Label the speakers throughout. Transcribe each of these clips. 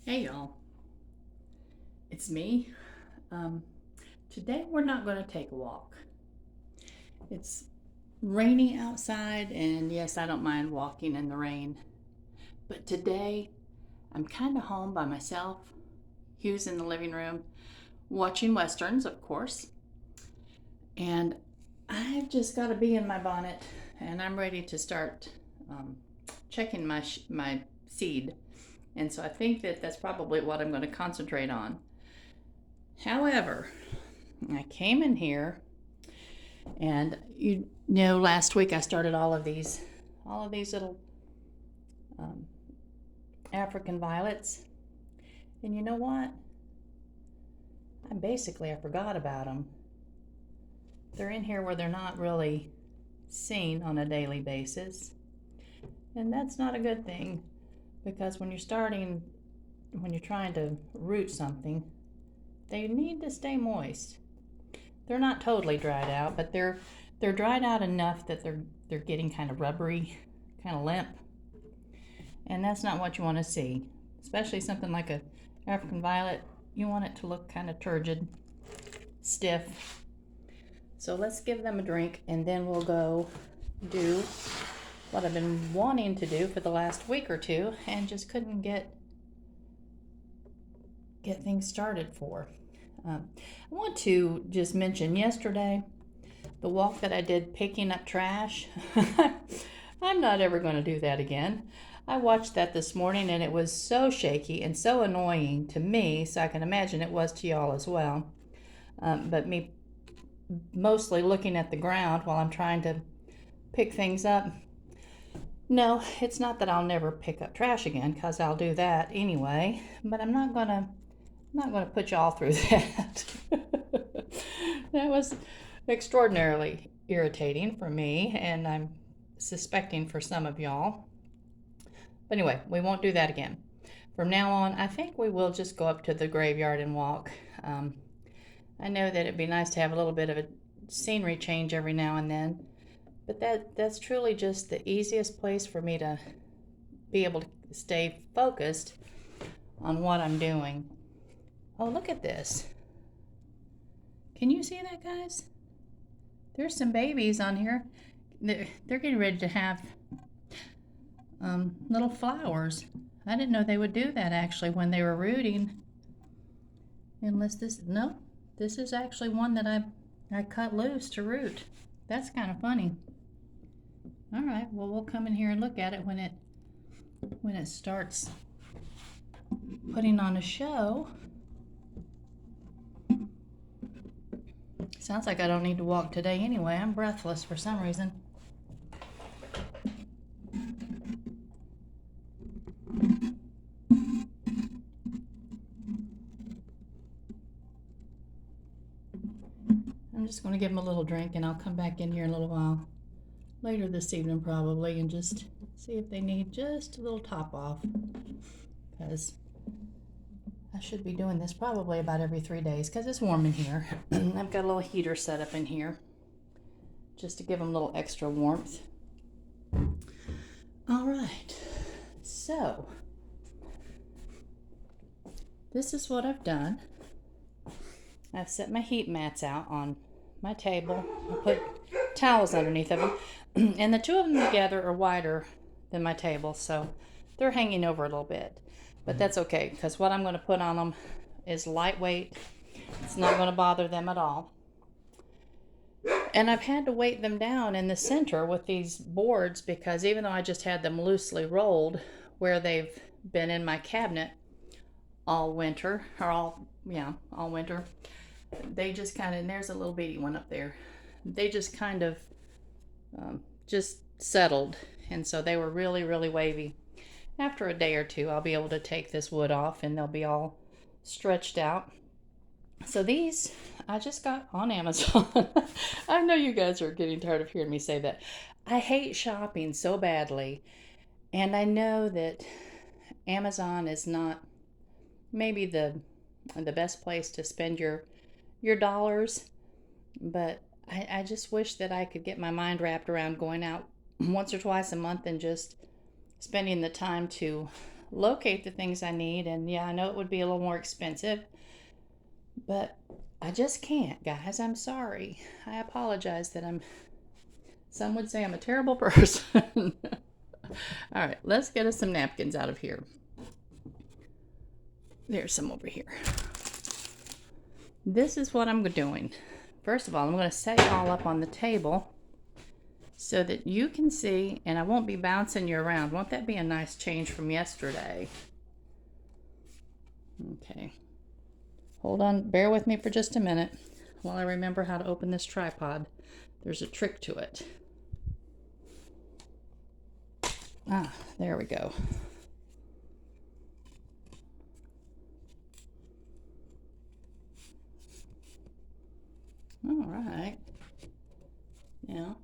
Speaker 1: Hey y'all, it's me. Um, Today we're not going to take a walk. It's rainy outside, and yes, I don't mind walking in the rain. But today I'm kind of home by myself. Hugh's in the living room watching westerns, of course, and I've just got a bee in my bonnet, and I'm ready to start um, checking my seed. And so I think that that's probably what I'm going to concentrate on. However, I came in here, and last week I started all of these little um, African violets. And you know what? I forgot about them. They're in here where they're not really seen on a daily basis. And that's not a good thing, because when you're trying to root something, they need to stay moist. They're not totally dried out, but they're dried out enough that they're getting kind of rubbery, kind of limp. And that's not what you want to see, especially something like a African violet. You want it to look kind of turgid, stiff. So let's give them a drink, and then we'll go do what I've been wanting to do for the last week or two and just couldn't get things started for. I want to just mention yesterday the walk that I did picking up trash. I'm not ever going to do that again. I watched that this morning, and it was so shaky and so annoying to me, so I can imagine it was to y'all as well. But me mostly looking at the ground while I'm trying to pick things up. No, it's not that I'll never pick up trash again, because I'll do that anyway, but I'm not going to put y'all through that. That was extraordinarily irritating for me, and I'm suspecting for some of y'all. But anyway, we won't do that again. From now on, I think we will just go up to the graveyard and walk. I know that it'd be nice to have a little bit of a scenery change every now and then, but that's truly just the easiest place for me to be able to stay focused on what I'm doing. Oh, look at this. Can you see that, guys? There's some babies on here. They're getting ready to have little flowers. I didn't know they would do that actually when they were rooting. This is actually one that I cut loose to root. That's kind of funny. All right, well, we'll come in here and look at it when it starts putting on a show. Sounds like I don't need to walk today anyway. I'm breathless for some reason. I'm just going to give them a little drink, and I'll come back in here in a little while. Later this evening probably, and just see if they need just a little top off, because I should be doing this probably about every 3 days because it's warm in here. I've got a little heater set up in here just to give them a little extra warmth. All right, so this is what I've done. I've set my heat mats out on my table. I put towels underneath of them, and the two of them together are wider than my table, so they're hanging over a little bit. But that's okay, because what I'm going to put on them is lightweight. It's not going to bother them at all. And I've had to weight them down in the center with these boards, because even though I just had them loosely rolled where they've been in my cabinet all winter, all winter, they just kind of, and there's a little bitty one up there, they just kind of just settled, and so they were really, really wavy. After a day or two, I'll be able to take this wood off, and they'll be all stretched out. So these I just got on Amazon. I know you guys are getting tired of hearing me say that. I hate shopping so badly, and I know that Amazon is not maybe the best place to spend your dollars, but I just wish that I could get my mind wrapped around going out once or twice a month and just spending the time to locate the things I need. And yeah, I know it would be a little more expensive, but I just can't, guys. I'm sorry. I apologize that some would say I'm a terrible person. All right, let's get us some napkins out of here. There's some over here. This is what I'm doing. First of all, I'm going to set you all up on the table so that you can see, and I won't be bouncing you around. Won't that be a nice change from yesterday? Okay. Hold on, bear with me for just a minute while I remember how to open this tripod. There's a trick to it. Ah, there we go. All right. Now,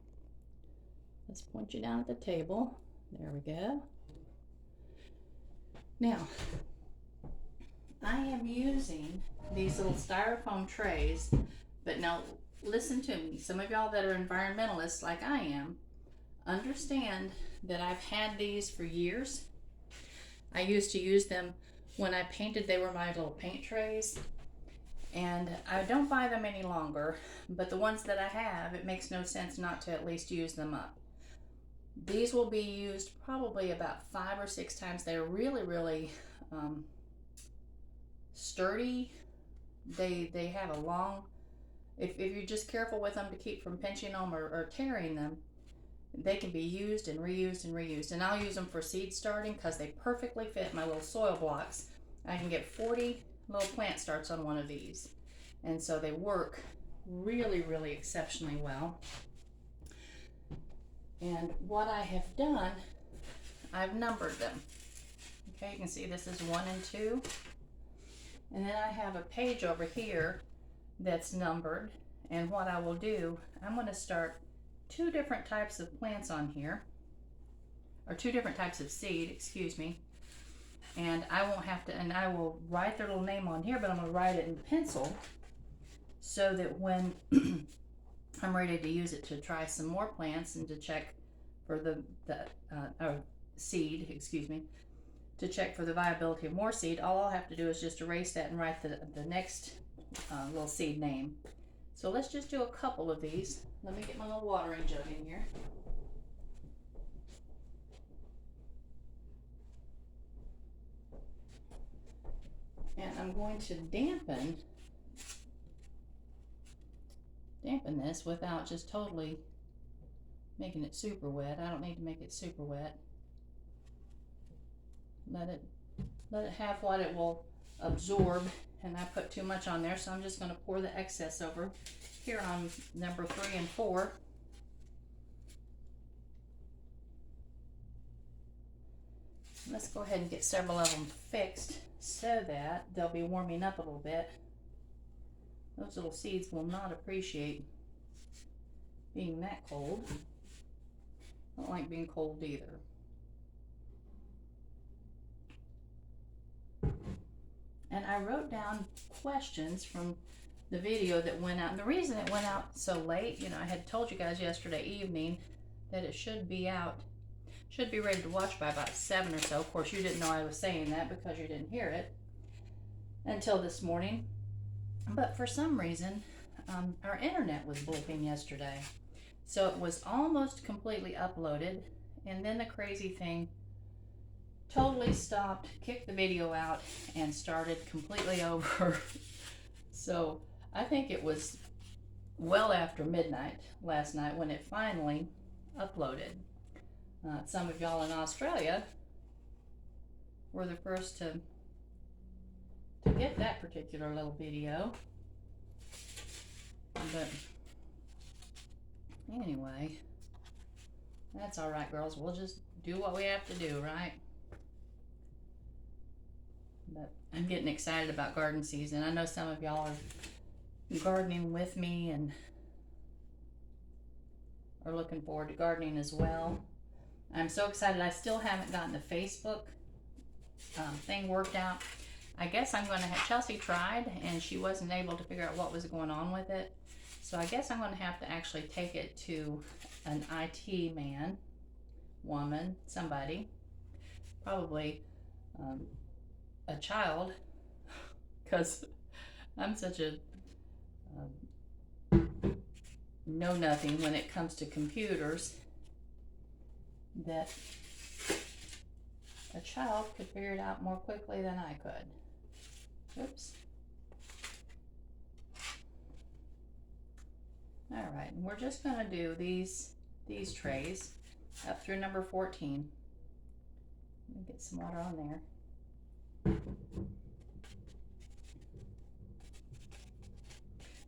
Speaker 1: let's point you down at the table. There we go. Now, I am using these little styrofoam trays, but now listen to me. Some of y'all that are environmentalists like I am, understand that I've had these for years. I used to use them when I painted. They were my little paint trays, and I don't buy them any longer, but the ones that I have, it makes no sense not to at least use them up. These will be used probably about 5 or 6 times. They're really sturdy. They have a long, if you're just careful with them to keep from pinching them or tearing them, they can be used and reused and reused. And I'll use them for seed starting because they perfectly fit my little soil blocks. I can get 40 little plant starts on one of these. And so they work really exceptionally well. And what I have done, I've numbered them. Okay, you can see this is 1 and 2. And then I have a page over here that's numbered. And what I will do, I'm going to start 2 different types of plants on here, or 2 different types of seed, excuse me. And I won't have to, and I will write their little name on here, but I'm going to write it in pencil so that when I'm ready to use it to try some more plants and to check for the seed, excuse me, to check for the viability of more seed, all I'll have to do is just erase that and write the next little seed name. So let's just do a couple of these. Let me get my little watering jug in here. And I'm going to dampen this without just totally making it super wet. I don't need to make it super wet. Let it have what it will absorb, and I put too much on there, so I'm just going to pour the excess over here on number 3 and 4. Let's go ahead and get several of them fixed so that they'll be warming up a little bit. Those little seeds will not appreciate being that cold. I don't like being cold either. And I wrote down questions from the video that went out. And the reason it went out so late, you know, I had told you guys yesterday evening that it should be out, should be ready to watch by about 7 or so. Of course, you didn't know I was saying that because you didn't hear it until this morning. But for some reason, our internet was blipping yesterday. So it was almost completely uploaded. And then the crazy thing totally stopped, kicked the video out, and started completely over. So I think it was well after midnight last night when it finally uploaded. Some of y'all in Australia were the first to get that particular little video. But anyway, that's all right, girls. We'll just do what we have to do, right? But I'm getting excited about garden season. I know some of y'all are gardening with me and are looking forward to gardening as well. I'm so excited. I still haven't gotten the Facebook thing worked out. I guess I'm going to have, Chelsea tried and she wasn't able to figure out what was going on with it. So I guess I'm going to have to actually take it to an IT man, woman, somebody, probably a child, because I'm such a know nothing when it comes to computers, that a child could figure it out more quickly than I could. Oops. All right, and we're just going to do these trays up through number 14. Let me get some water on there.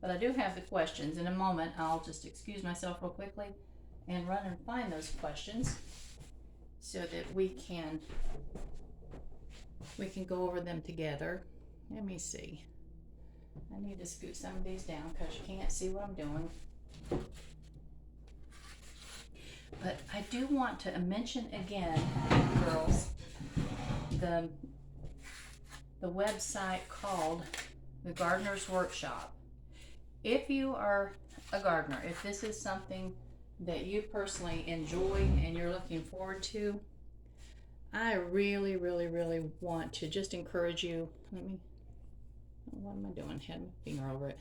Speaker 1: But I do have the questions. In a moment, I'll just excuse myself real quickly and run and find those questions so that we can go over them together. Let me see. I need to scoot some of these down because you can't see what I'm doing. But I do want to mention again, girls, the website called The Gardener's Workshop. If you are a gardener, if this is something that you personally enjoy and you're looking forward to, I really, really, really want to just encourage you. What am I doing? Had my finger over it.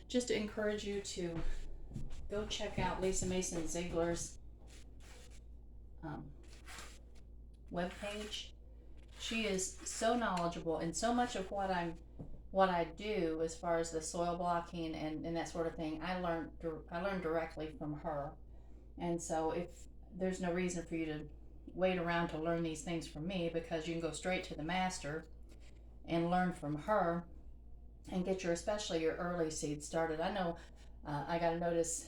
Speaker 1: Just to encourage you to go check out Lisa Mason Ziegler's webpage. She is so knowledgeable, and so much of what I do as far as the soil blocking and that sort of thing, I learned directly from her. And so if there's no reason for you to wait around to learn these things from me, because you can go straight to the master and learn from her and get especially your early seeds started. I know I got a notice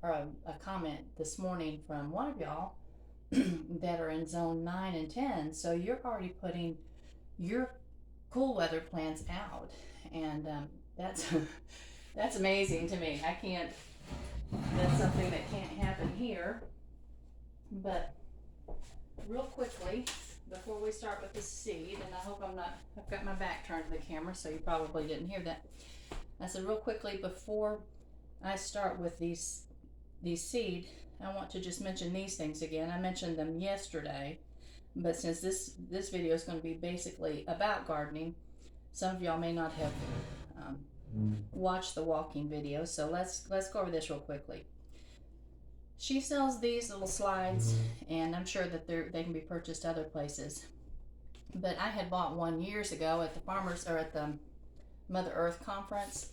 Speaker 1: or a comment this morning from one of y'all that are in zone 9 and 10. So you're already putting your cool weather plants out, and that's amazing to me. That's something that can't happen here. But real quickly, before we start with the seed, and I hope I've got my back turned to the camera, so you probably didn't hear that. I said real quickly, before I start with these seed, I want to just mention these things again. I mentioned them yesterday, but since this video is going to be basically about gardening, some of y'all may not have watched the walking video, so let's go over this real quickly. She sells these little slides, and I'm sure that they can be purchased other places. But I had bought one years ago at the Mother Earth conference,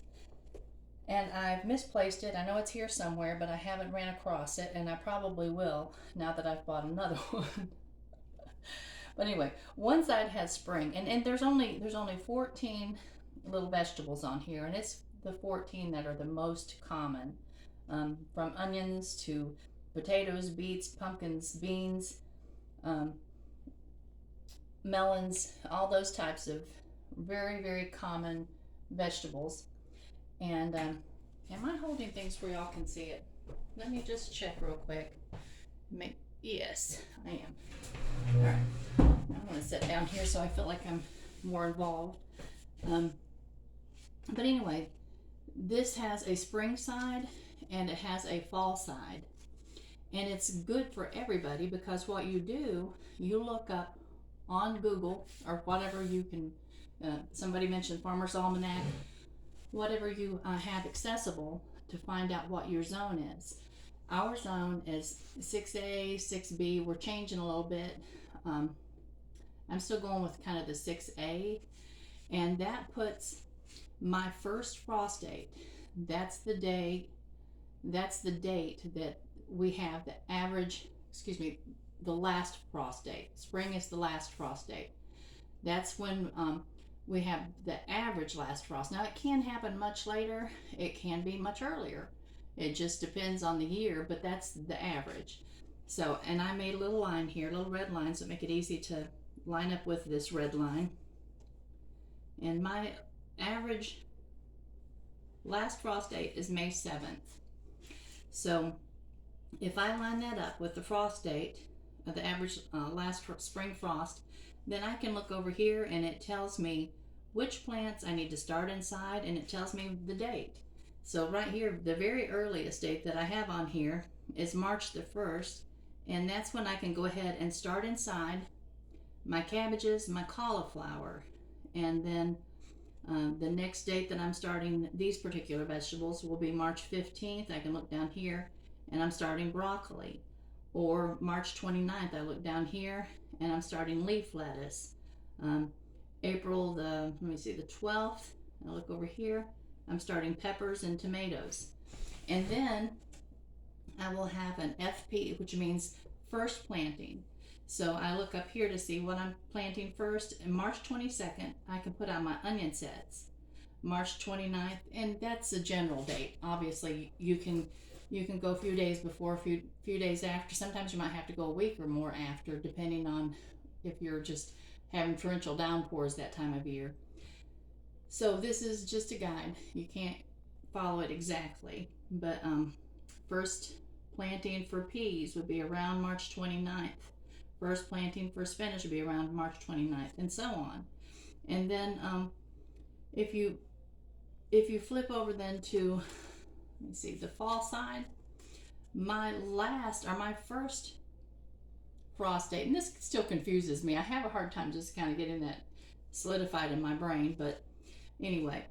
Speaker 1: and I've misplaced it. I know it's here somewhere, but I haven't ran across it, and I probably will now that I've bought another one. But anyway, one side has spring, and there's only 14 little vegetables on here, and it's the 14 that are the most common. From onions to potatoes, beets, pumpkins, beans, melons, all those types of very, very common vegetables. And am I holding things where y'all can see it? Let me just check real quick. Yes, I am. All right, I'm going to sit down here so I feel like I'm more involved. But anyway, this has a spring side and it has a fall side, and it's good for everybody, because what you do, you look up on Google or whatever you can, somebody mentioned Farmer's Almanac, whatever you have accessible, to find out what your zone is. Our zone is 6A, 6B. We're changing a little bit. I'm still going with kind of the 6A, and that puts my first frost date. That's the date that we have the last frost date. Spring is the last frost date. That's when we have the average last frost. Now it can happen much later, it can be much earlier. It just depends on the year, but that's the average. So, and I made a little line here, a little red line, so make it easy to line up with this red line. And my average last frost date is May 7th. So if I line that up with the frost date of the average last spring frost, then I can look over here and it tells me which plants I need to start inside, and it tells me the date. So right here, the very earliest date that I have on here is March the 1st, And that's when I can go ahead and start inside my cabbages, my cauliflower. And then the next date that I'm starting these particular vegetables will be March 15th. I can look down here and I'm starting broccoli. Or March 29th, I look down here and I'm starting leaf lettuce. Um, April let me see, the 12th, I look over here, I'm starting peppers and tomatoes. And then I will have an FP, which means first planting. So I look up here to see what I'm planting first. And March 22nd, I can put out my onion sets. March 29th, and that's a general date. Obviously, you can go a few days before, a few days after. Sometimes you might have to go a week or more after, depending on if you're just having torrential downpours that time of year. So this is just a guide. You can't follow it exactly, but first planting for peas would be around March 29th. First planting for spinach would be around March 29th, and so on. And then if you flip over then to, let me see, the fall side, my first frost date, and this still confuses me. I have a hard time just kind of getting that solidified in my brain, but anyway,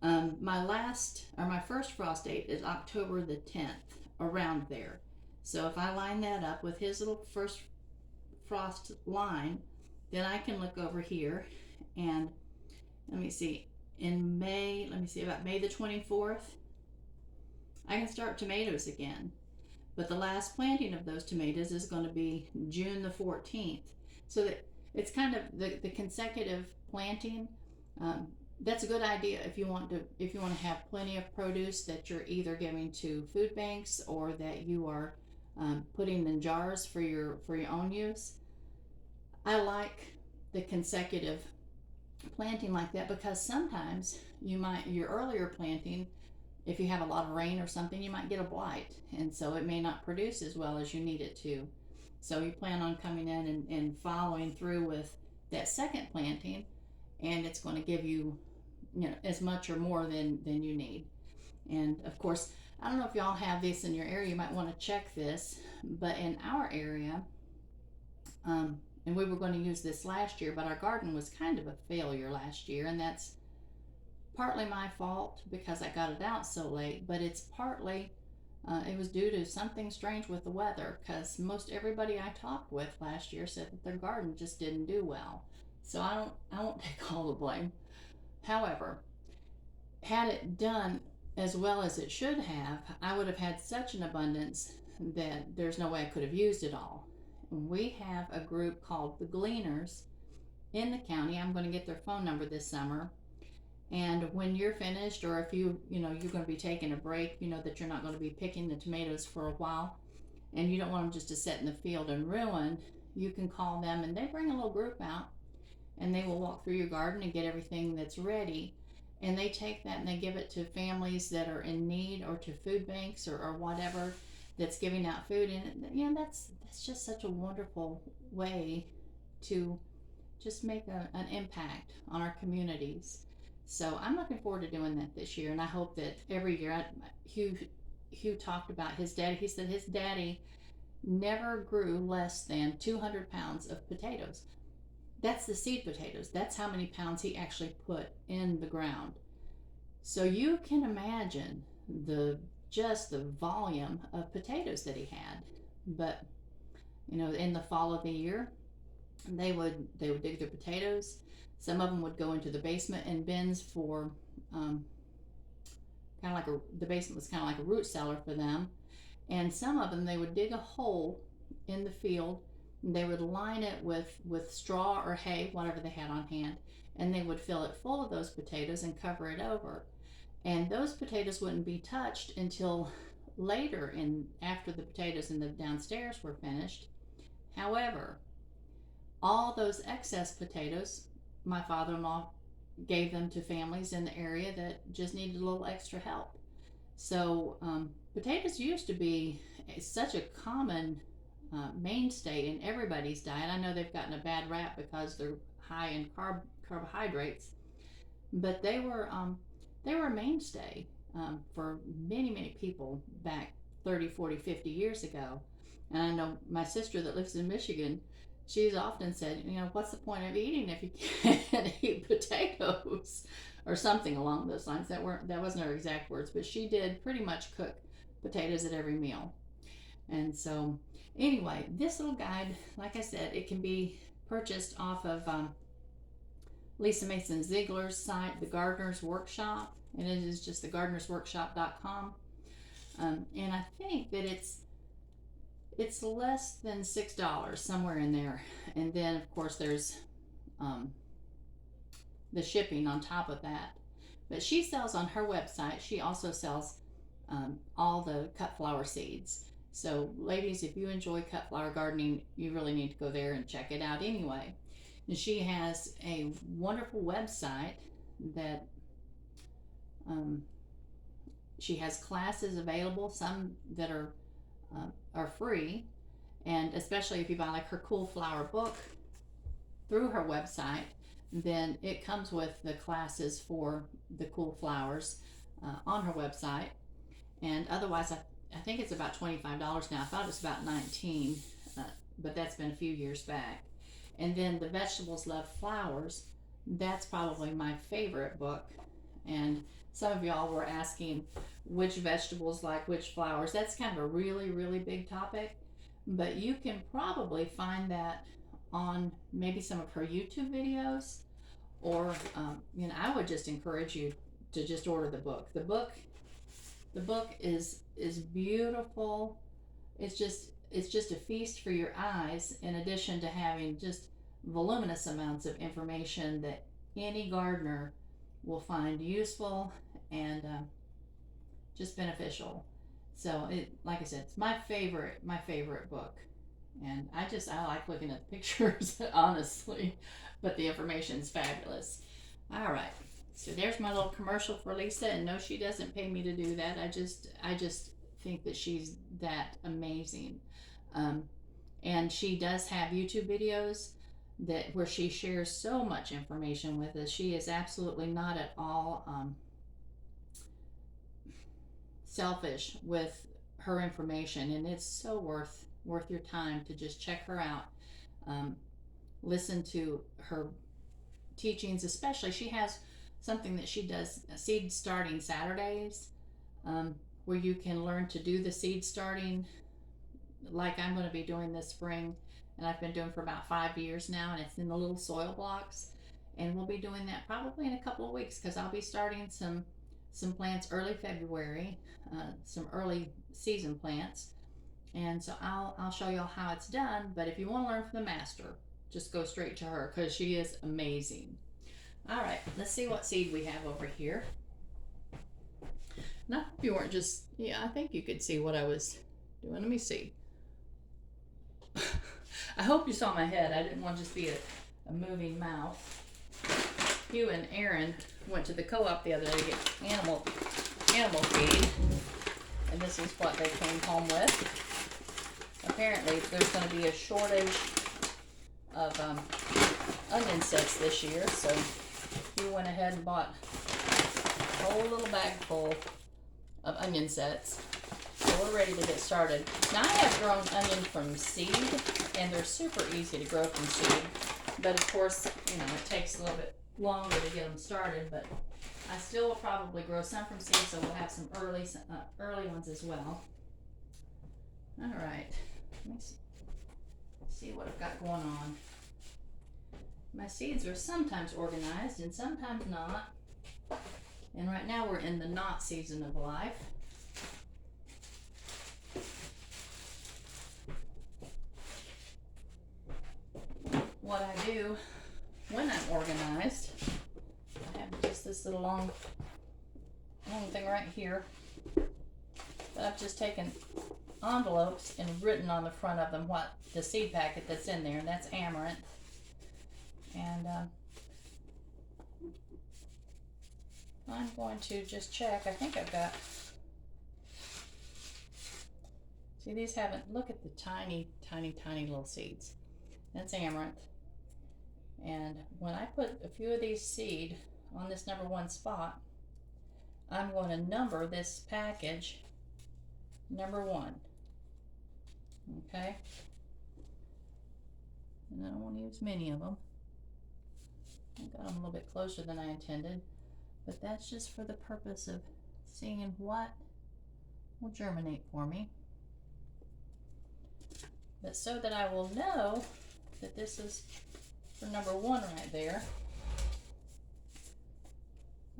Speaker 1: my first frost date is October the 10th, around there. So if I line that up with his little first frost line, then I can look over here and let me see, in May, let me see, about May the 24th, I can start tomatoes again. But the last planting of those tomatoes is going to be June the 14th. So that it's kind of the consecutive planting. That's a good idea if you want to have plenty of produce that you're either giving to food banks or that you are putting in jars for your own use. I like the consecutive planting like that because sometimes your earlier planting, if you have a lot of rain or something, you might get a blight, and so it may not produce as well as you need it to. So you plan on coming in and following through with that second planting, and it's going to give you, as much or more than you need. And of course, I don't know if y'all have this in your area. You might want to check this, but in our area, and we were going to use this last year, but our garden was kind of a failure last year, and that's partly my fault because I got it out so late, but it's partly it was due to something strange with the weather, because most everybody I talked with last year said that their garden just didn't do well. So I won't take all the blame. However, had it done as well as it should have, I would have had such an abundance that there's no way I could have used it all. We have a group called the Gleaners in the county. I'm going to get their phone number this summer. And when you're finished, or if you're going to be taking a break, that you're not going to be picking the tomatoes for a while, and you don't want them just to sit in the field and ruin, you can call them and they bring a little group out and they will walk through your garden and get everything that's ready. And they take that and they give it to families that are in need, or to food banks, or whatever that's giving out food. And that's just such a wonderful way to just make an impact on our communities. So I'm looking forward to doing that this year, and I hope that every year. Hugh talked about his daddy. He said his daddy never grew less than 200 pounds of potatoes. That's the seed potatoes. That's how many pounds he actually put in the ground. So you can imagine just the volume of potatoes that he had. But in the fall of the year, they would dig their potatoes. Some of them would go into the basement in bins for kind of like the basement was kind of like a root cellar for them. And some of them, they would dig a hole in the field, and they would line it with straw or hay, whatever they had on hand, and they would fill it full of those potatoes and cover it over. And those potatoes wouldn't be touched until later, after the potatoes in the downstairs were finished. However, all those excess potatoes, my father-in-law gave them to families in the area that just needed a little extra help. So potatoes used to be such a common mainstay in everybody's diet. I know they've gotten a bad rap because they're high in carbohydrates, but they were a mainstay for many people back 30, 40, 50 years ago. And I know my sister that lives in Michigan, she's often said, what's the point of eating if you can't eat potatoes, or something along those lines. That wasn't her exact words, but she did pretty much cook potatoes at every meal. And so, anyway, this little guide, like I said, it can be purchased off of Lisa Mason Ziegler's site, The Gardener's Workshop, and it is just thegardenersworkshop.com. And I think that it's less than $6, somewhere in there. And then, of course, there's the shipping on top of that. But she sells on her website. She also sells all the cut flower seeds. So, ladies, if you enjoy cut flower gardening, you really need to go there and check it out anyway. And she has a wonderful website that she has classes available, some that are free, and especially if you buy like her Cool Flower book through her website, then it comes with the classes for the Cool Flowers on her website. And otherwise, I think it's about $25 now. I thought it was about $19, but that's been a few years back. And then the Vegetables Love Flowers, that's probably my favorite book. And some of y'all were asking which vegetables like which flowers. That's kind of a really, really big topic, but you can probably find that on maybe some of her YouTube videos, or I would just encourage you to just order the book. The book is beautiful. It's just a feast for your eyes, in addition to having just voluminous amounts of information that any gardener will find useful and just beneficial. So like I said, it's my favorite book, and I like looking at the pictures, honestly, but the information is fabulous. All right, so there's my little commercial for Lisa, and no, she doesn't pay me to do that. I just think that she's that amazing, and she does have YouTube videos where she shares so much information with us. She is absolutely not at all selfish with her information, and it's so worth your time to just check her out. Listen to her teachings, especially she has something that she does, seed starting Saturdays, where you can learn to do the seed starting like I'm going to be doing this spring, and I've been doing for about 5 years now, and it's in the little soil blocks, and we'll be doing that probably in a couple of weeks, because I'll be starting some plants early February, some early season plants, and so I'll show y'all how it's done. But if you want to learn from the master, just go straight to her, because she is amazing. All right, let's see what seed we have over here. Now, if you weren't just, I think you could see what I was doing. Let me see. I hope you saw my head. I didn't want to just be a moving mouth. Hugh and Aaron went to the co-op the other day to get animal feed, and this is what they came home with. Apparently, there's going to be a shortage of onion sets this year, so Hugh went ahead and bought a whole little bag full of onion sets. So we're ready to get started. Now, I have grown onion from seed, and they're super easy to grow from seed, but of course, it takes a little bit longer to get them started, but I still will probably grow some from seed, so we'll have some early ones as well. All right, let me see what I've got going on. My seeds are sometimes organized and sometimes not, and right now we're in the not season of life. What I do when I'm organized, I have just this little long thing right here that I've just taken envelopes and written on the front of them what the seed packet that's in there, and that's amaranth. And I'm going to just check. I think I've got, see, these haven't, look at the tiny little seeds. That's amaranth. And when I put a few of these seed on this number 1 spot, I'm going to number this package number 1. Okay. And I don't want to use many of them. I got them a little bit closer than I intended, but that's just for the purpose of seeing what will germinate for me. But so that I will know that this is for number 1 right there,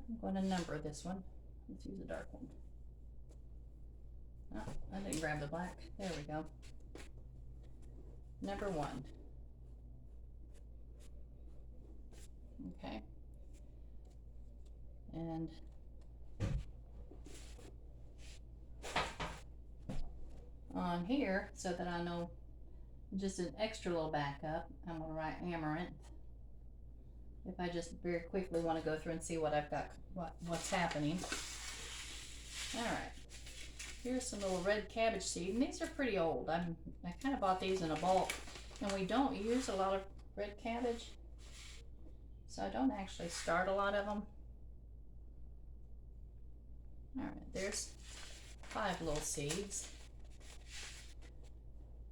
Speaker 1: I'm going to number this one. Let's use a dark one. Oh, I didn't grab the black. There we go. Number 1. Okay. And on here, so that I know just an extra little backup, I'm going to write Amaranth. If I just very quickly want to go through and see what I've got, what's happening. All right. Here's some little red cabbage seed, and these are pretty old. I kind of bought these in a bulk, and we don't use a lot of red cabbage, so I don't actually start a lot of them. All right, there's 5 little seeds.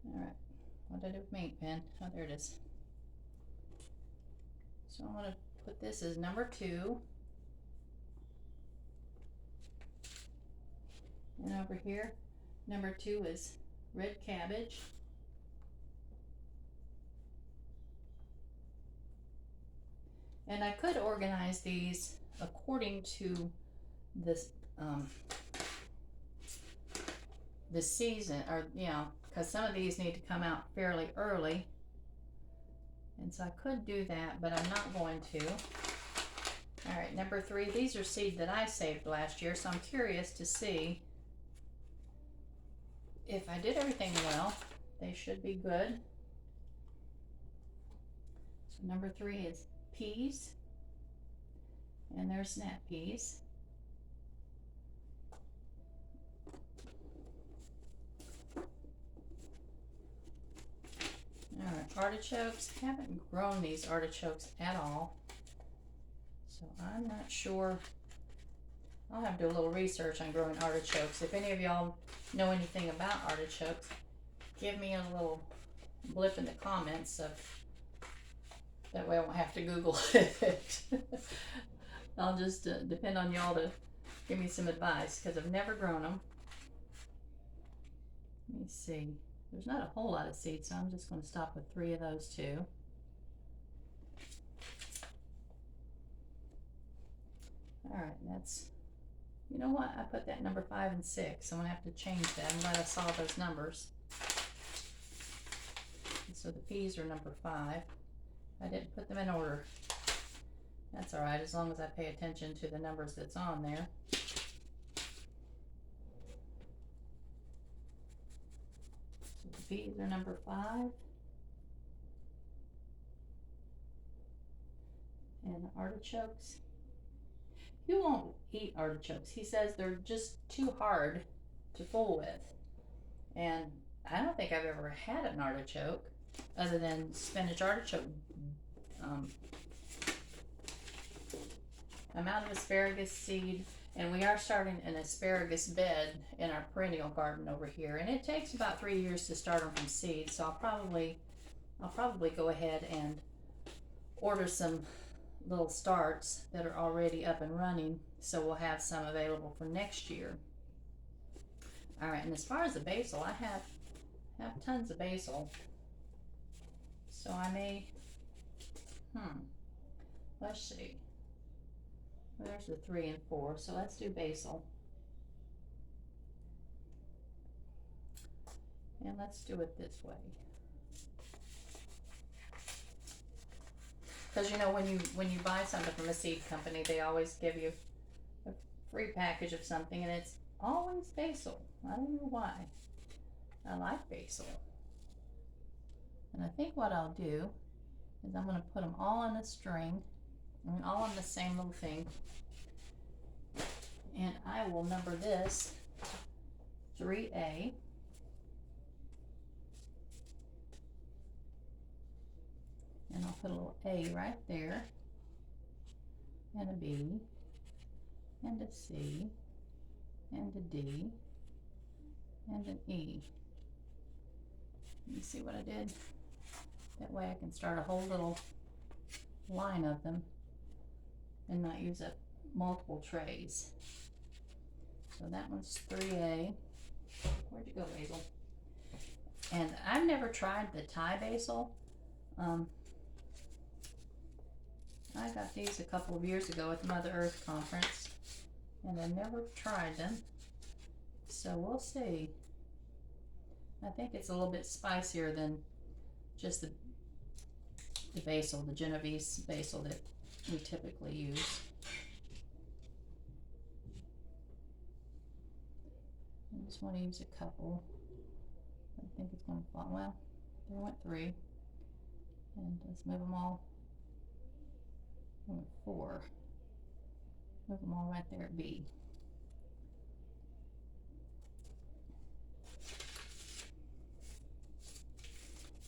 Speaker 1: All right, what did I do with my ink pen? Oh, there it is. So I'm going to put this as number 2. And over here, number 2 is red cabbage. And I could organize these according to this the season, or because some of these need to come out fairly early. And so I could do that, but I'm not going to. All right, number 3, these are seed that I saved last year, so I'm curious to see if I did everything well. They should be good. So number 3 is peas, and they're snap peas. All right, artichokes. Haven't grown these artichokes at all, so I'm not sure. I'll have to do a little research on growing artichokes. If any of y'all know anything about artichokes, give me a little blip in the comments. That way I won't have to Google it. I'll just depend on y'all to give me some advice, because I've never grown them. Let me see. There's not a whole lot of seeds, so I'm just going to stop with 3 of those 2. All right, that's, you know what? I put that number 5 and 6. I'm going to have to change that. I'm glad I saw those numbers. And so the peas are number 5. I didn't put them in order. That's all right, as long as I pay attention to the numbers that's on there. So the peas are number 5. And the artichokes. You won't eat artichokes. He says they're just too hard to fool with. And I don't think I've ever had an artichoke other than spinach artichoke. I'm out of asparagus seed, and we are starting an asparagus bed in our perennial garden over here, and it takes about 3 years to start them from seed. So I'll probably go ahead and order some little starts that are already up and running, so we'll have some available for next year. All right, and as far as the basil, I have tons of basil, so I may let's see, there's the 3 and 4, so let's do basil, and let's do it this way. Because when you buy something from a seed company, they always give you a free package of something, and it's always basil. I don't know why. I like basil. And I think what I'll do is I'm going to put them all on a string, all on the same little thing. And I will number this 3A. And I'll put a little A right there, and a B, and a C, and a D, and an E. Let me see what I did. That way I can start a whole little line of them and not use up multiple trays. So that one's 3A. Where'd you go, basil? And I've never tried the Thai basil. I got these a couple of years ago at the Mother Earth conference, and I never tried them. So we'll see. I think it's a little bit spicier than just the basil, the Genovese basil that we typically use. I just want to use a couple. I think it's going to fall. Well, there went 3. And let's move them all. There went 4. Move them all right there at B.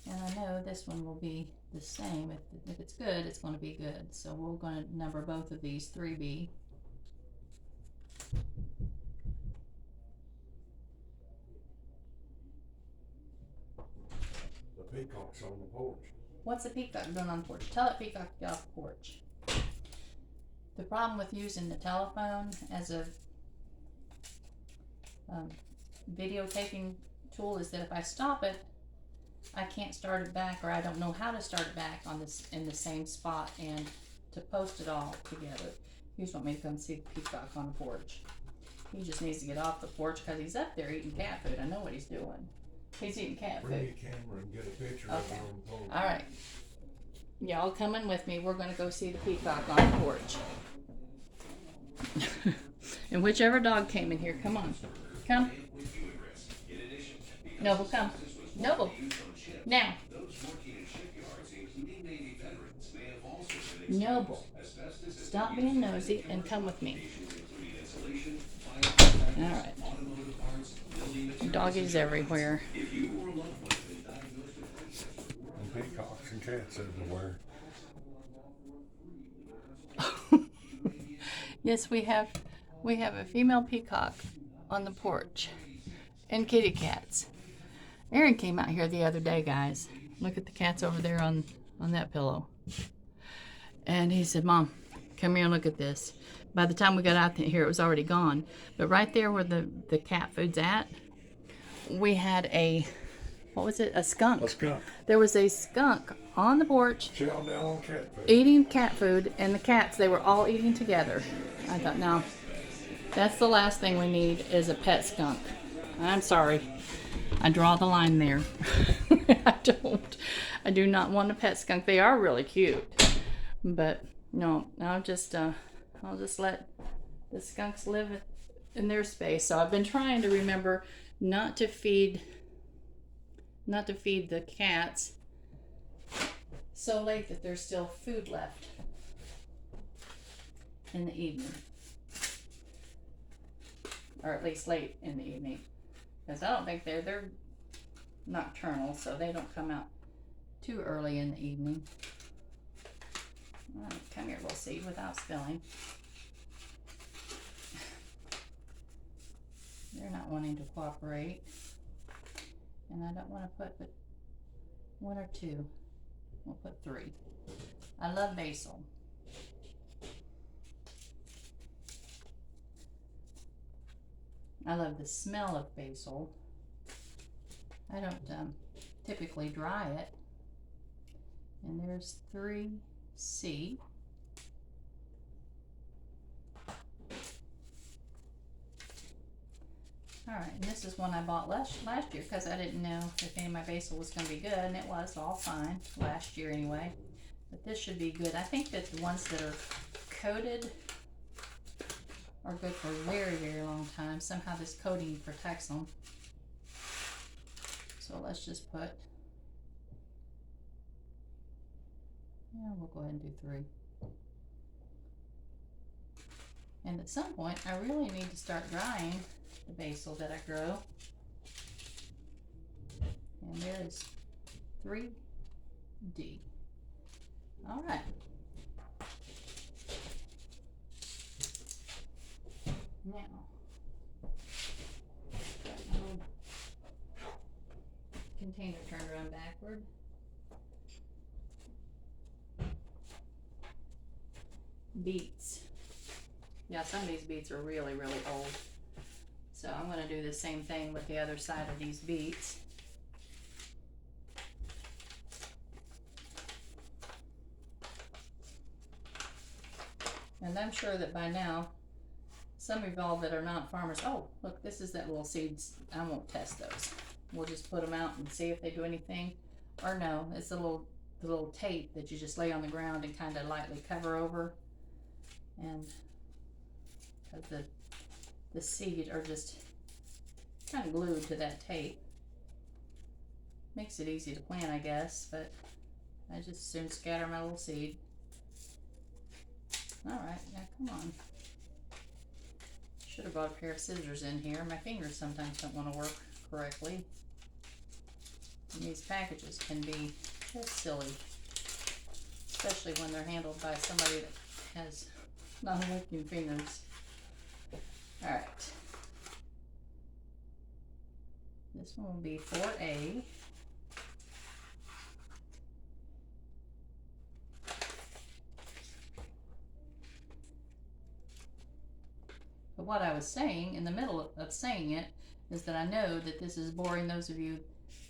Speaker 1: And I know this one will be the same. If it's good, it's going to be good. So we're going to number both of these 3B.
Speaker 2: The peacock's on the porch.
Speaker 1: What's the peacock doing on the porch? Tell it peacock to get off the porch. The problem with using the telephone as a videotaping tool is that if I stop it, I can't start it back, or I don't know how to start it back on this in the same spot and to post it all together. You just want me to come see the peacock on the porch. He just needs to get off the porch because he's up there eating cat food. I know what he's doing. He's eating cat
Speaker 2: Bring
Speaker 1: food.
Speaker 2: your camera and get a picture of it
Speaker 1: Okay.
Speaker 2: on the porch.
Speaker 1: All right. Y'all coming with me. We're going to go see the peacock on the porch. And whichever dog came in here, come on. Come. Noble, come. Noble. Now. Noble. Stop being nosy and come with me. All right. Doggies everywhere.
Speaker 2: And peacocks and cats everywhere.
Speaker 1: Yes, we have a female peacock on the porch and kitty cats. Aaron came out here the other day, guys. Look at the cats over there on that pillow. And he said, "Mom, come here and look at this." By the time we got out here, it was already gone. But right there where the cat food's at, we had a skunk.
Speaker 2: A skunk.
Speaker 1: There was a skunk on the porch
Speaker 2: Chow down on cat food.
Speaker 1: eating cat food, and the cats, they were all eating together. I thought, no, that's the last thing we need is a pet skunk. I'm sorry. I draw the line there. I do not want a pet skunk. They are really cute. But no, I'll just let the skunks live in their space. So I've been trying to remember not to feed the cats so late that there's still food left in the evening, or at least late in the evening, because I don't think they're nocturnal, so they don't come out too early in the evening. All right, come here, little seed, without spilling. They're not wanting to cooperate, and I don't want to put but 1 or 2. We'll put 3. I love basil. I love the smell of basil. I don't typically dry it. And there's 3C. Alright, and this is one I bought last year because I didn't know if any of my basil was going to be good, and it was all fine last year anyway. But this should be good. I think that the ones that are coated are good for a very, very long time. Somehow this coating protects them. So let's just put, we'll go ahead and do 3. And at some point, I really need to start drying the basil that I grow. And there's 3D. All right. Now, container turned around backward. Beets. Yeah, some of these beets are really, really old. So I'm going to do the same thing with the other side of these beets. And I'm sure that by now, some of y'all that are not farmers, oh, look, this is that little seeds. I won't test those. We'll just put them out and see if they do anything. Or no, it's the little tape that you just lay on the ground and kind of lightly cover over. And because the seed are just kind of glued to that tape. Makes it easy to plant, I guess, but I just soon scatter my little seed. Alright, yeah, come on. Should have brought a pair of scissors in here. My fingers sometimes don't want to work correctly. And these packages can be just silly. Especially when they're handled by somebody that has non-working fingers. Alright. This one will be 4A. But what I was saying, in the middle of saying it, is that I know that this is boring those of you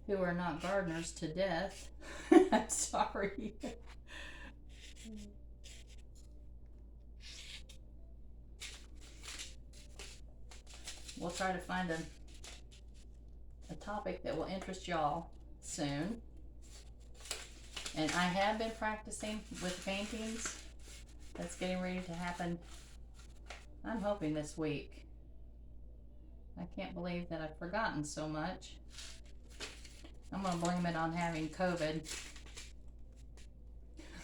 Speaker 1: who are not gardeners to death. I'm sorry. We'll try to find a topic that will interest y'all soon. And I have been practicing with paintings. That's getting ready to happen. I'm hoping this week. I can't believe that I've forgotten so much. I'm gonna blame it on having COVID.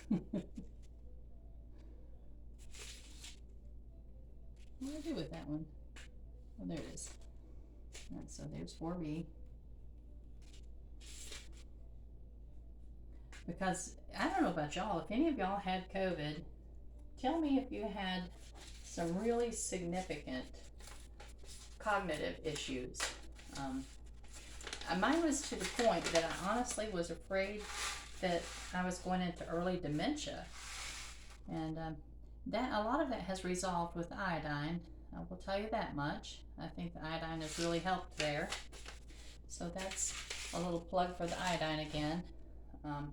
Speaker 1: What do I do with that one? Oh, there it is. Alright, so there's 4B. Because I don't know about y'all, if any of y'all had COVID, tell me if you had some really significant cognitive issues. Mine was to the point that I honestly was afraid that I was going into early dementia, and that a lot of that has resolved with iodine. I will tell you that much. I think the iodine has really helped there. So that's a little plug for the iodine again. All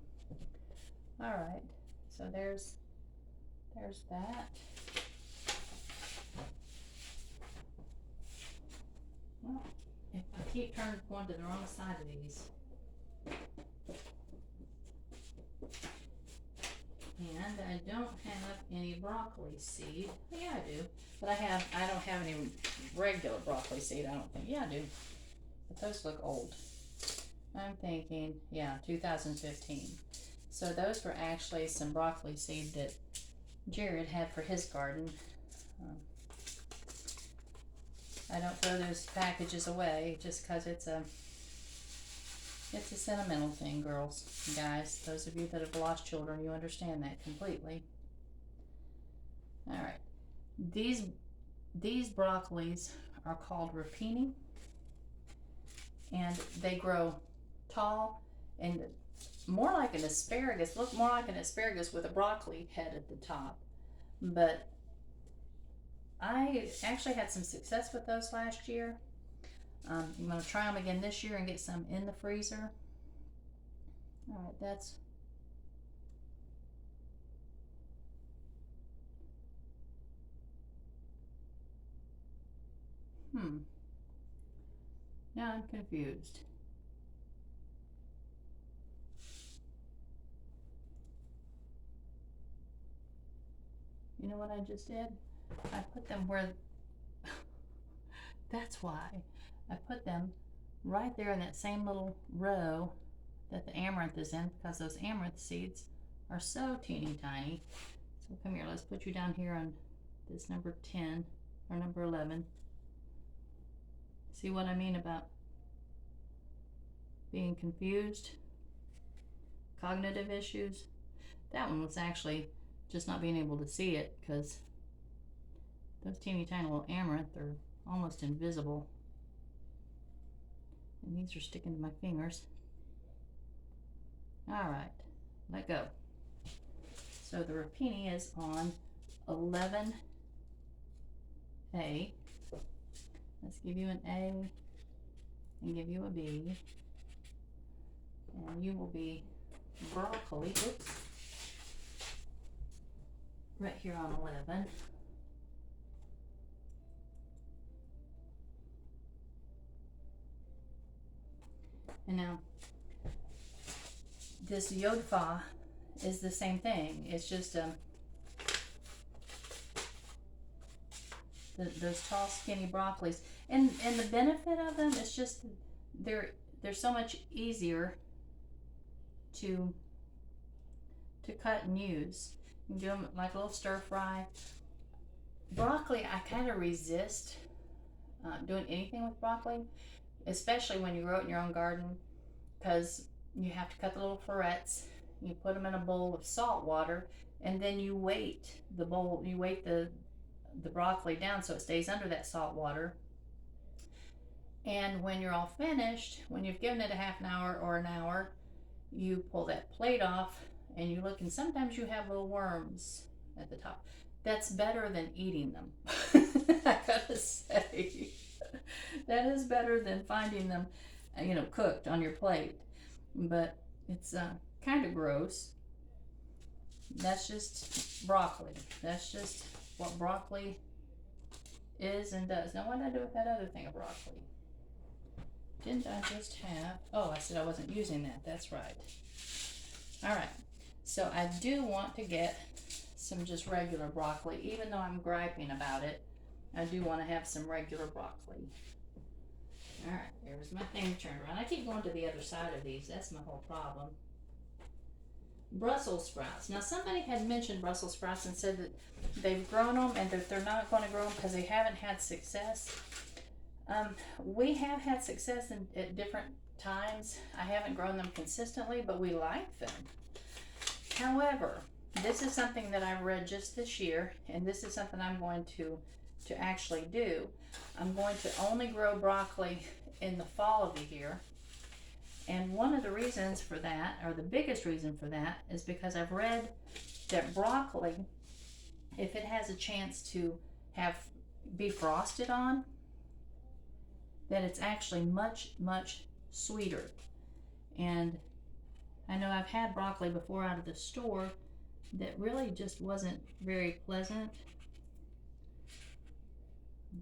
Speaker 1: right, so there's that. Well, if I keep going to the wrong side of these. And I don't have any broccoli seed. Yeah, I do. But I don't have any regular broccoli seed, I don't think. Yeah, I do. But those look old. I'm thinking, yeah, 2015. So those were actually some broccoli seed that Jared had for his garden. I don't throw those packages away just because it's a sentimental thing, girls and guys. Those of you that have lost children, you understand that completely. All right, these broccolis are called rapini, and they grow tall and more like an asparagus. Look more like an asparagus with a broccoli head at the top. But I actually had some success with those last year. I'm going to try them again this year and get some in the freezer. All right, that's now I'm confused. You know what I just did? I put them where that's why I put them right there in that same little row that the amaranth is in, because those amaranth seeds are so teeny tiny. So come here, let's put you down here on this number 10 or number 11. See what I mean about being confused? Cognitive issues? That one was actually just not being able to see it, because those teeny tiny little amaranth are almost invisible. And these are sticking to my fingers. All right, let go. So the rapini is on 11A. Let's give you an A and give you a B. And you will be broccoli. Oops. Right here on 11. And now, this Yodfa is the same thing. It's just those tall, skinny broccolis, and the benefit of them is just they're so much easier to cut and use. You can do them like a little stir fry. Broccoli, I kind of resist doing anything with broccoli, especially when you grow it in your own garden, because you have to cut the little florets. You put them in a bowl of salt water, and then you weight the bowl. You weight the broccoli down so it stays under that salt water. And when you're all finished, when you've given it a half an hour or an hour, you pull that plate off and you look, and sometimes you have little worms at the top. That's better than eating them. I gotta say, that is better than finding them, cooked on your plate. But it's kind of gross. That's just broccoli. That's just what broccoli is and does. Now, what did I do with that other thing of broccoli? Didn't I just have... Oh, I said I wasn't using that. That's right. All right. So I do want to get some just regular broccoli. Even though I'm griping about it, I do want to have some regular broccoli. All right. There's my thing turned around. I keep going to the other side of these. That's my whole problem. Brussels sprouts. Now, somebody had mentioned Brussels sprouts and said that they've grown them and that they're not going to grow them because they haven't had success. We have had success at different times. I haven't grown them consistently, but we like them. However, this is something that I read just this year, and this is something I'm going to actually do. I'm going to only grow broccoli in the fall of the year. And one of the reasons for that, or the biggest reason for that, is because I've read that broccoli, if it has a chance to be frosted on, that it's actually much, much sweeter. And I know I've had broccoli before out of the store that really just wasn't very pleasant.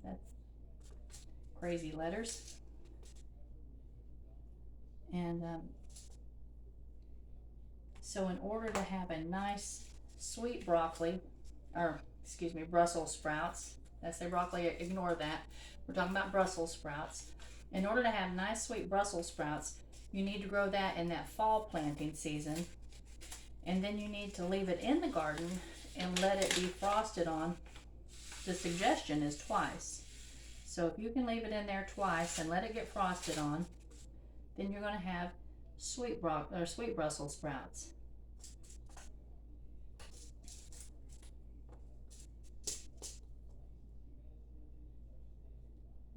Speaker 1: That's crazy letters. And so in order to have a nice sweet broccoli, Brussels sprouts, I say broccoli, ignore that. We're talking about Brussels sprouts. In order to have nice sweet Brussels sprouts, you need to grow that in that fall planting season. And then you need to leave it in the garden and let it be frosted on. The suggestion is twice. So if you can leave it in there twice and let it get frosted on, then you're going to have sweet Brussels sprouts.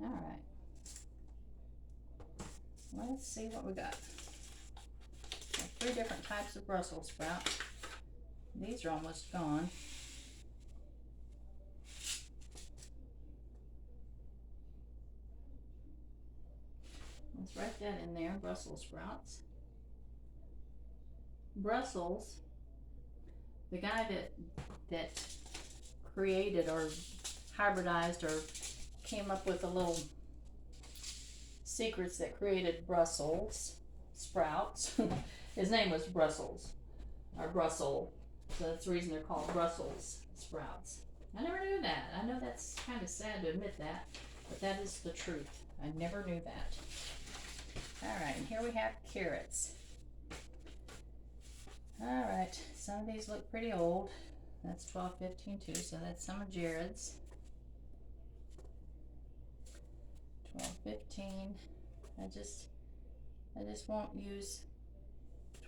Speaker 1: All right. Let's see what we got. 3 different types of Brussels sprouts. These are almost gone. Let's write that in there, Brussels sprouts. Brussels, the guy that created or hybridized or came up with the little secrets that created Brussels sprouts. His name was Brussels, or Brussels, so that's the reason they're called Brussels sprouts. I never knew that. I know that's kind of sad to admit that, but that is the truth. I never knew that. All right, and here we have carrots. All right, some of these look pretty old. That's 12-15 too, so that's some of Jared's. 12-15. I just won't use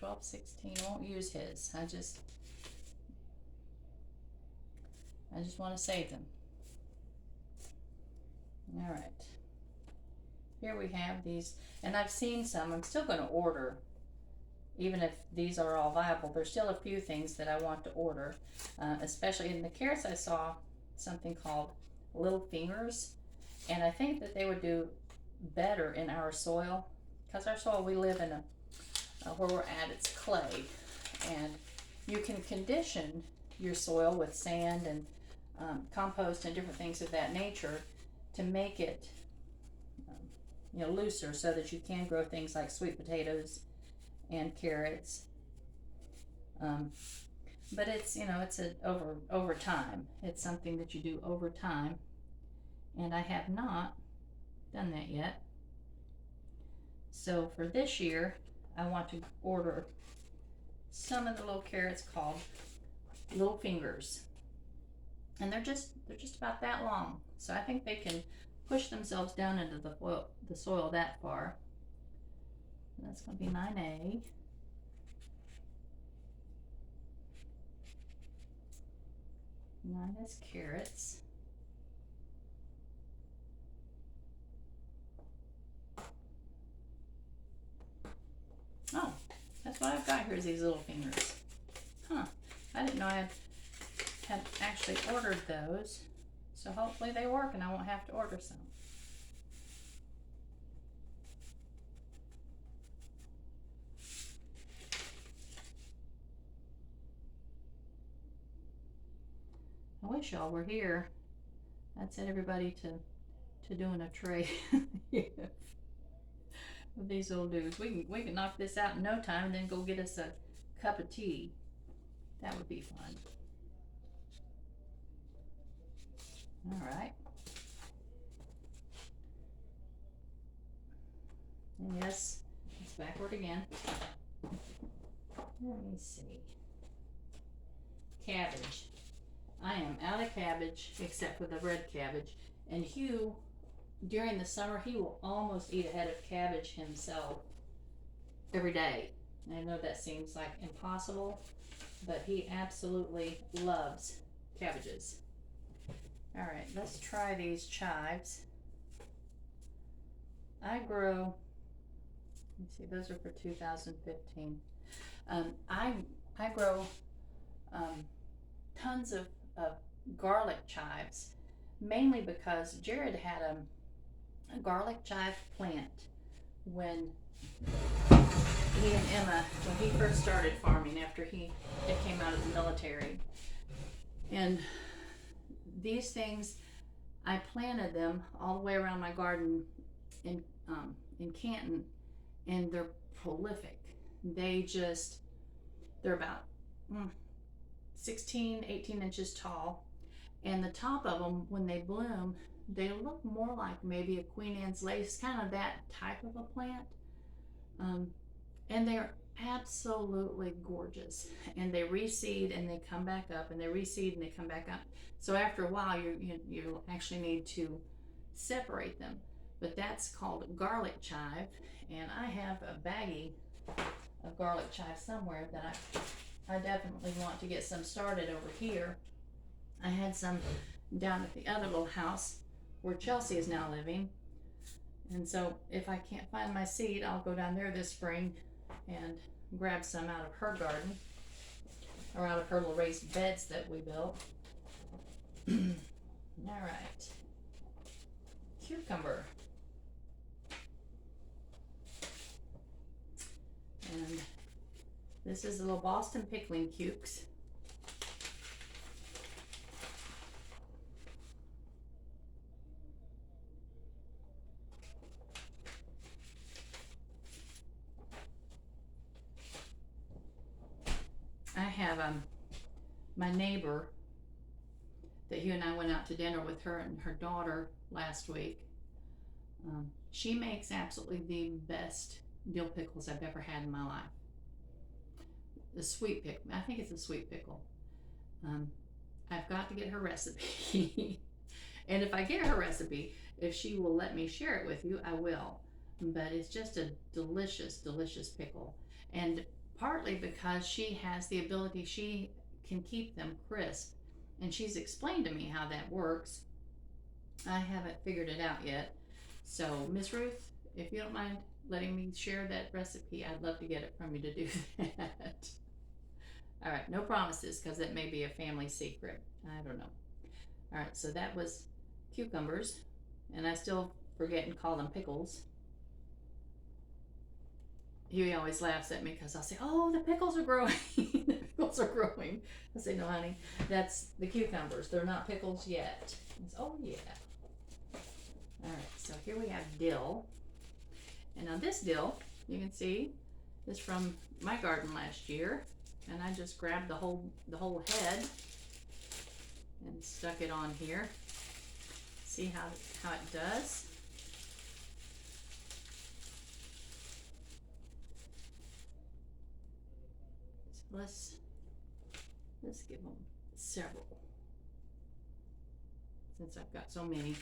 Speaker 1: 12-16. Won't use his. I just want to save them. All right. Here we have these, and I've seen some. I'm still going to order even if these are all viable, there's still a few things that I want to order, especially in the carrots. I saw something called Little Fingers, and I think that they would do better in our soil, because our soil we live in where we're at, it's clay, and you can condition your soil with sand and compost and different things of that nature to make it looser, so that you can grow things like sweet potatoes and carrots. But it's it's over time. It's something that you do over time, and I have not done that yet. So for this year, I want to order some of the little carrots called Little Fingers, and they're just about that long. So I think they can push themselves down into the soil that far. That's going to be 9A. Nine is carrots. Oh, that's what I've got here is these Little Fingers. Huh. I didn't know I had actually ordered those. So hopefully they work and I won't have to order some. I wish y'all were here. I'd send everybody to doing a tray of these little dudes. We can knock this out in no time and then go get us a cup of tea. That would be fun. All right. And yes, it's backward again. Let me see. Cabbage. I am out of cabbage except for the red cabbage. And Hugh, during the summer, he will almost eat a head of cabbage himself every day. I know that seems like impossible, but he absolutely loves cabbages. All right, let's try these chives. I grow, let me see, those are for 2015. I grow tons of garlic chives, mainly because Jared had a garlic chive plant when he and Emma, when he first started farming after he came out of the military. And these things, I planted them all the way around my garden in Canton, and they're prolific. They're about 16, 18 inches tall, and the top of them, when they bloom, they look more like maybe a Queen Anne's lace, kind of that type of a plant. And they're absolutely gorgeous, and they reseed and they come back up, and they reseed and they come back up. So after a while, you actually need to separate them. But that's called garlic chive, and I have a baggie of garlic chive somewhere that I definitely want to get some started over here. I had some down at the other little house where Chelsea is now living, and so if I can't find my seed, I'll go down there this spring and grab some out of her garden, or out of her little raised beds that we built. All right, cucumber. And this is the little Boston pickling cukes. I have my neighbor that Hugh and I went out to dinner with her and her daughter last week. She makes absolutely the best dill pickles I've ever had in my life. The sweet pickle, I think it's a sweet pickle. I've got to get her recipe. And if I get her recipe, if she will let me share it with you, I will. But it's just a delicious, delicious pickle. And partly because she has the ability, she can keep them crisp. And she's explained to me how that works. I haven't figured it out yet. So, Miss Ruth, if you don't mind letting me share that recipe. I'd love to get it from you to do that. All right, no promises because it may be a family secret. I don't know. All right, so that was cucumbers, and I still forget and call them pickles. Huey always laughs at me because I'll say, "Oh, the pickles are growing." The pickles are growing. I say, "No, honey, that's the cucumbers. They're not pickles yet." He says, "Oh, yeah." All right, so here we have dill. And now this dill, you can see, is from my garden last year. And I just grabbed the whole head and stuck it on here. See how it does? So let's give them several. Since I've got so many,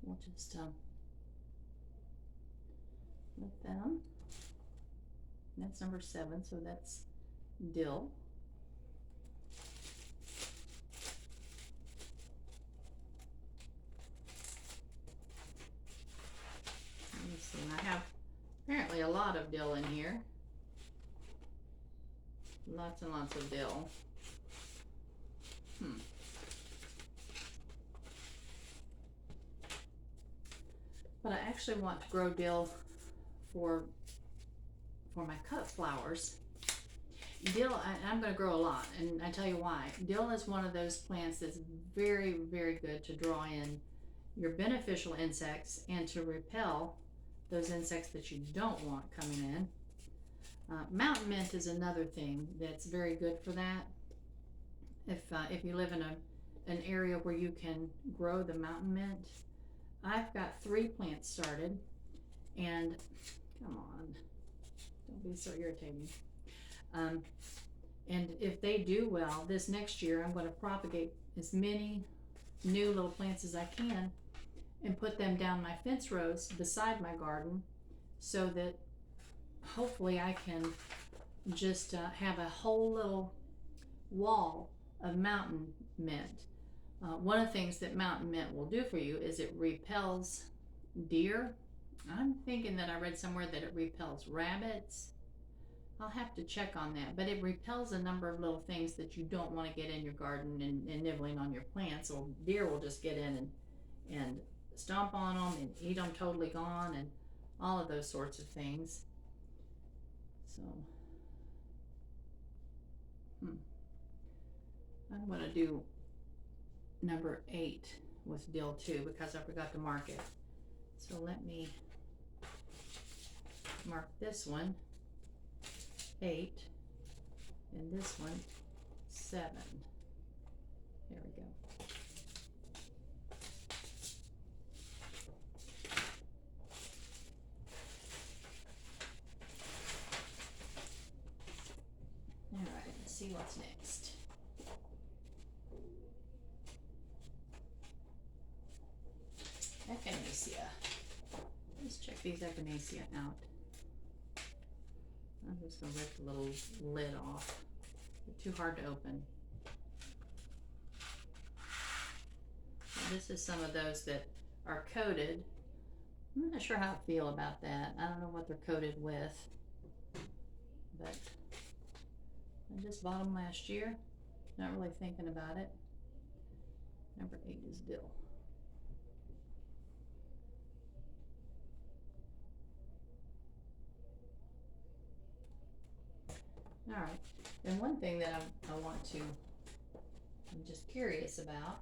Speaker 1: we'll just let them. That's number 7, so that's dill. Let me see, and I have apparently a lot of dill in here. Lots and lots of dill. But I actually want to grow dill for my cut flowers. Dill, I'm going to grow a lot, and I tell you why. Dill is one of those plants that's very, very good to draw in your beneficial insects and to repel those insects that you don't want coming in. Mountain mint is another thing that's very good for that. If you live in an area where you can grow the mountain mint, I've got 3 plants started, and come on, don't be so irritating. And if they do well, this next year I'm going to propagate as many new little plants as I can and put them down my fence rows beside my garden so that hopefully I can just have a whole little wall of mountain mint. One of the things that mountain mint will do for you is it repels deer. I'm thinking that I read somewhere that it repels rabbits. I'll have to check on that, but it repels a number of little things that you don't want to get in your garden and nibbling on your plants, or deer will just get in and stomp on them and eat them totally gone and all of those sorts of things. So I'm going to do number 8 with dill too because I forgot to mark it. So let me mark this one 8 and this one 7. There we go. All right, let's see what's next. Echinacea. Let's check these echinacea out. I'm just going to rip the little lid off. They're too hard to open. Now, this is some of those that are coated. I'm not sure how I feel about that. I don't know what they're coated with. But I just bought them last year. Not really thinking about it. Number 8 is dill. All right, and one thing that I'm just curious about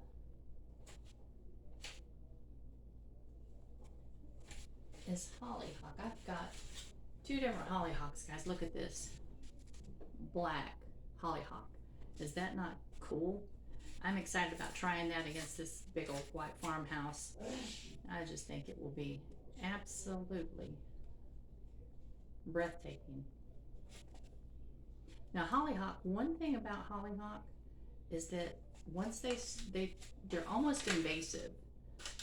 Speaker 1: is hollyhock. I've got 2 different hollyhocks, guys. Look at this. Black hollyhock. Is that not cool? I'm excited about trying that against this big old white farmhouse. I just think it will be absolutely breathtaking. Now hollyhock, one thing about hollyhock is that once they're almost invasive.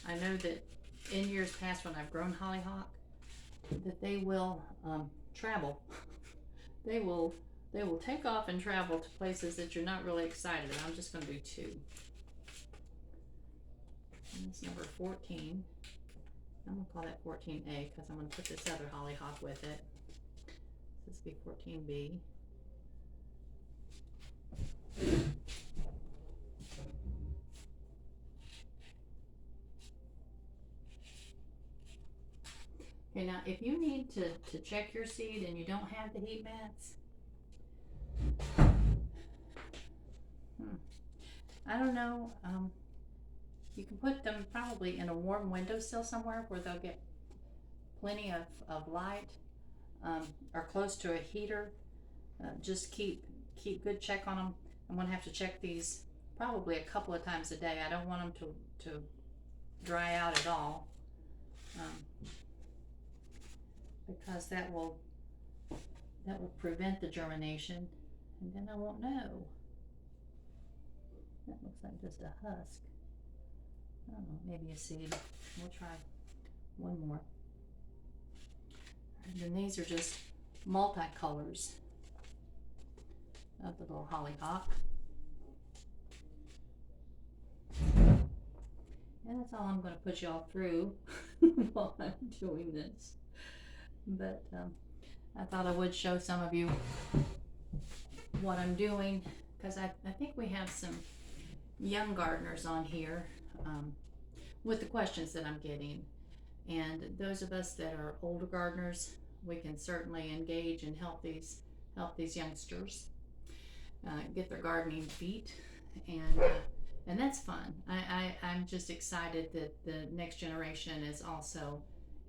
Speaker 1: I know that in years past when I've grown hollyhock, that they will travel. They will take off and travel to places that you're not really excited about. I'm just going to do 2. And that's number 14 I'm gonna call that 14A because I'm gonna put this other hollyhock with it. This will be 14B. Okay, now if you need to check your seed and you don't have the heat mats, I don't know, you can put them probably in a warm windowsill somewhere where they'll get plenty of light, or close to a heater. Just keep good check on them. I'm gonna have to check these probably a couple of times a day. I don't want them to dry out at all, because that will prevent the germination, and then I won't know. That looks like just a husk. I don't know, maybe a seed. We'll try one more. And then these are just multicolors of the little hollyhock. And that's all I'm going to put y'all through while I'm doing this. But I thought I would show some of you what I'm doing, because I think we have some young gardeners on here with the questions that I'm getting. And those of us that are older gardeners, we can certainly engage and help these youngsters get their gardening feet, and that's fun. I'm just excited that the next generation is also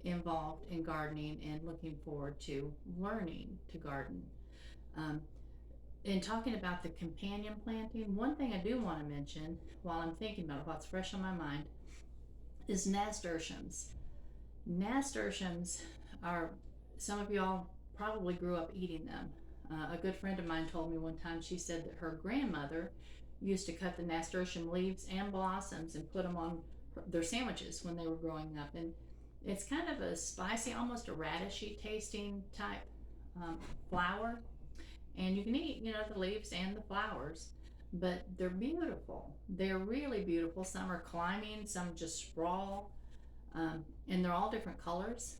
Speaker 1: involved in gardening and looking forward to learning to garden. In talking about the companion planting, one thing I do want to mention while I'm thinking about what's fresh on my mind is nasturtiums. Nasturtiums are, some of y'all probably grew up eating them. A good friend of mine told me one time, she said that her grandmother used to cut the nasturtium leaves and blossoms and put them on their sandwiches when they were growing up. And it's kind of a spicy, almost a radishy tasting type flower. And you can eat, the leaves and the flowers, but they're beautiful. They're really beautiful. Some are climbing, some just sprawl, and they're all different colors.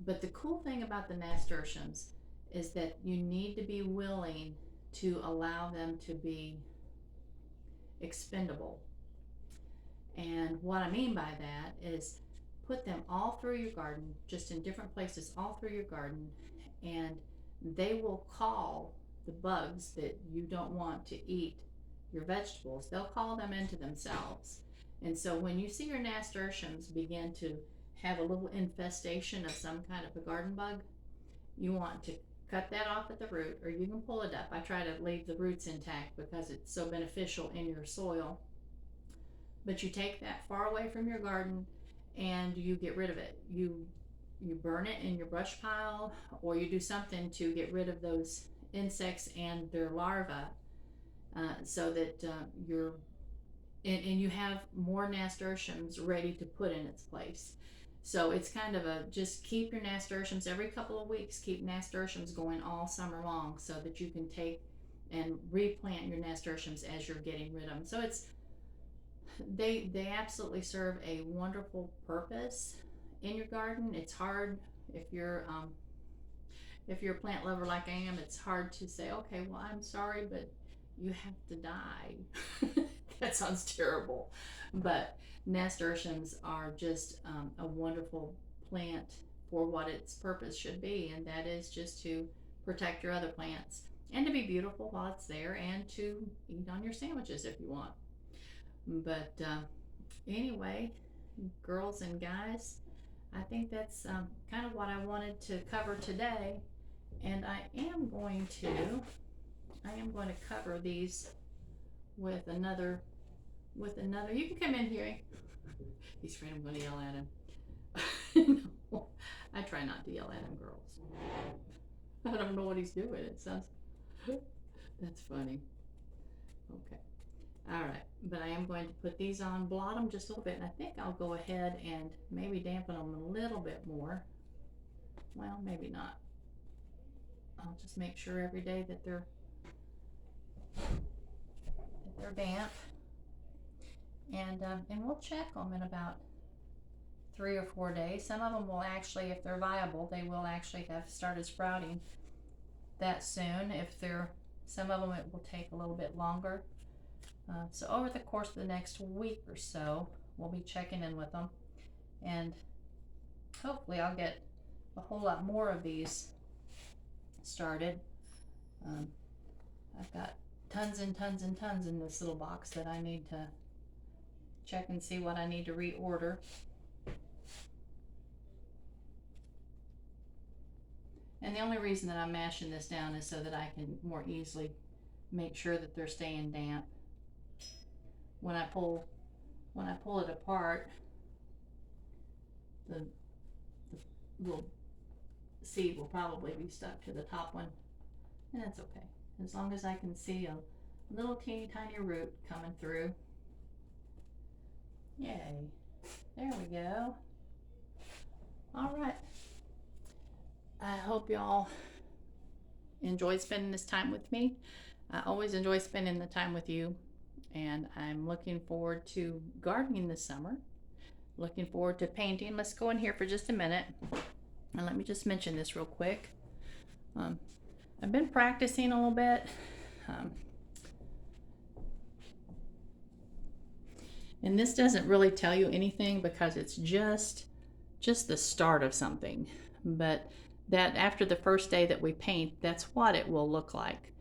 Speaker 1: But the cool thing about the nasturtiums is that you need to be willing to allow them to be expendable. And what I mean by that is put them all through your garden, just in different places all through your garden, and they will call the bugs that you don't want to eat your vegetables. They'll call them into themselves. And so when you see your nasturtiums begin to have a little infestation of some kind of a garden bug, you want to cut that off at the root, or you can pull it up. I try to leave the roots intact because it's so beneficial in your soil. But you take that far away from your garden and you get rid of it. You burn it in your brush pile, or you do something to get rid of those insects and their larvae, so that you have more nasturtiums ready to put in its place. So it's kind of just keep your nasturtiums every couple of weeks, keep nasturtiums going all summer long, so that you can take and replant your nasturtiums as you're getting rid of them. So they absolutely serve a wonderful purpose in your garden. It's hard if you're a plant lover like I am. It's hard to say, okay, well, I'm sorry, but you have to die. That sounds terrible, but nasturtiums are just a wonderful plant for what its purpose should be, and that is just to protect your other plants and to be beautiful while it's there, and to eat on your sandwiches if you want. But anyway, girls and guys, I think that's kind of what I wanted to cover today, and I am going to cover these with another. You can come in here. He's afraid I'm going to yell at him. No, I try not to yell at him, girls. I don't know what he's doing. It sounds. That's funny. Okay. All right, but I am going to put these on, blot them just a little bit, and I think I'll go ahead and maybe dampen them a little bit more. Well, maybe not. I'll just make sure every day that they're damp, and we'll check them in about 3 or 4 days. Some of them will actually, if they're viable, they will actually have started sprouting that soon. Some of them it will take a little bit longer. So over the course of the next week or so, we'll be checking in with them, and hopefully I'll get a whole lot more of these started. I've got tons and tons and tons in this little box that I need to check and see what I need to reorder. And the only reason that I'm mashing this down is so that I can more easily make sure that they're staying damp. When I pull it apart, the little seed will probably be stuck to the top one, and that's okay, as long as I can see a little teeny tiny root coming through. Yay, there we go. All right, I hope y'all enjoy spending this time with me. I always enjoy spending the time with you, and I'm looking forward to gardening this summer, looking forward to painting. Let's go in here for just a minute, and let me just mention this real quick. I've been practicing a little bit, and this doesn't really tell you anything because it's just the start of something, but that after the first day that we paint, that's what it will look like,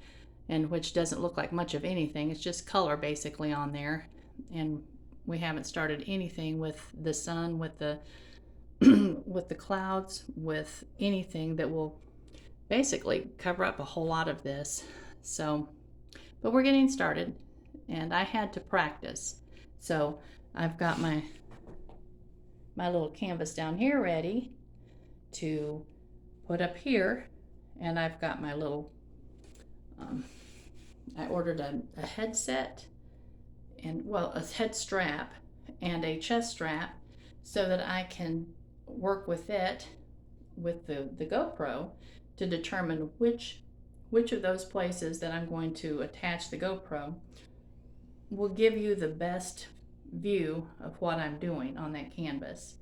Speaker 1: and which doesn't look like much of anything. It's just color basically on there, and we haven't started anything with the sun, with the with the clouds, with anything that will basically cover up a whole lot of this. So, but we're getting started, and I had to practice. So I've got my little canvas down here ready to put up here, and I've got my little I ordered a headset and, well, a head strap and a chest strap so that I can work with it with the GoPro to determine which of those places that I'm going to attach the GoPro will give you the best view of what I'm doing on that canvas.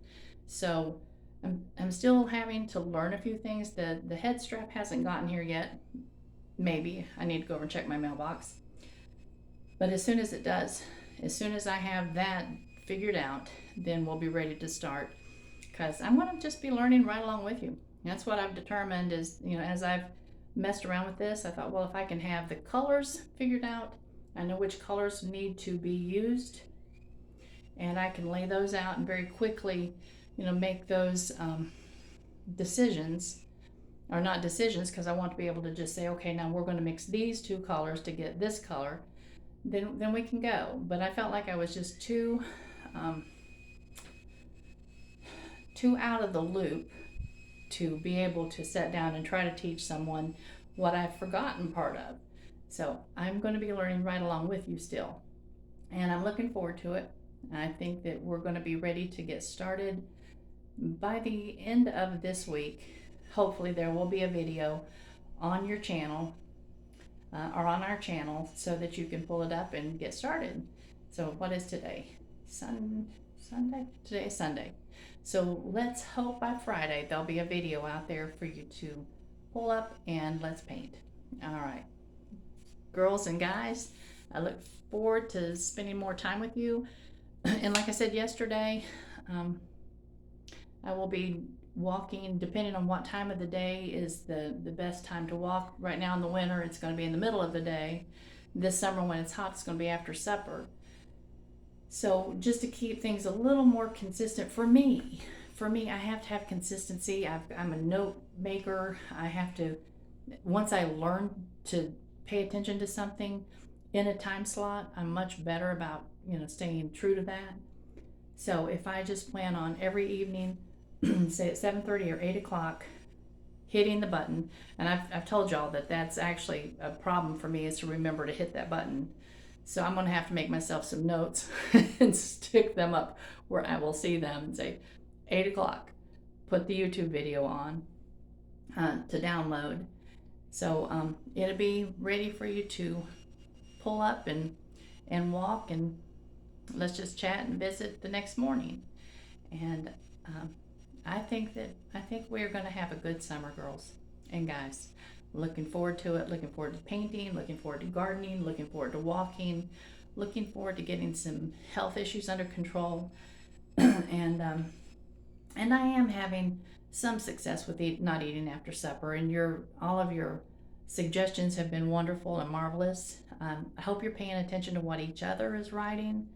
Speaker 1: So I'm still having to learn a few things. The head strap hasn't gotten here yet. Maybe I need to go over and check my mailbox. But as soon as it does, as soon as I have that figured out, then we'll be ready to start, because I'm going to just be learning right along with you. That's what I've determined is, as I've messed around with this, I thought, well, if I can have the colors figured out, I know which colors need to be used, and I can lay those out and very quickly, make those decisions, or not decisions, because I want to be able to just say, okay, now we're going to mix these two colors to get this color, then we can go. But I felt like I was just too out of the loop to be able to sit down and try to teach someone what I've forgotten part of. So I'm going to be learning right along with you still, and I'm looking forward to it. I think that we're going to be ready to get started by the end of this week. Hopefully there will be a video on your channel or on our channel so that you can pull it up and get started. So what is today? Sunday? Today is Sunday. So let's hope by Friday there'll be a video out there for you to pull up and let's paint. All right, girls and guys, I look forward to spending more time with you. And like I said yesterday, I will be walking depending on what time of the day is the best time to walk. Right now in the winter, it's going to be in the middle of the day. This summer when it's hot, it's going to be after supper. So just to keep things a little more consistent for me, I have to have consistency. I'm a note maker. I have to, once I learn to pay attention to something in a time slot, I'm much better about, staying true to that. So if I just plan on every evening, say at 7:30 or 8 o'clock, hitting the button, and I've told y'all that that's actually a problem for me, is to remember to hit that button. So I'm going to have to make myself some notes and stick them up where I will see them and say 8 o'clock, put the YouTube video on to download. So it'll be ready for you to pull up and walk, and let's just chat and visit the next morning. And I think we're going to have a good summer, girls and guys. Looking forward to it. Looking forward to painting. Looking forward to gardening. Looking forward to walking. Looking forward to getting some health issues under control. And I am having some success with not eating after supper. And all of your suggestions have been wonderful and marvelous. I hope you're paying attention to what each other is writing,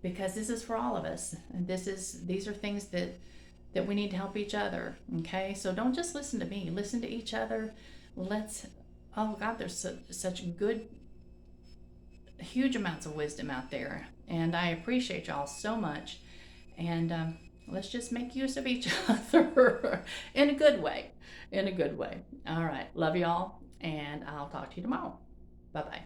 Speaker 1: because this is for all of us. And these are things that we need to help each other. Okay, so don't just listen to me. Listen to each other. Oh God, there's such good, huge amounts of wisdom out there, and I appreciate y'all so much. And let's just make use of each other in a good way. All right, love y'all, and I'll talk to you tomorrow. Bye bye.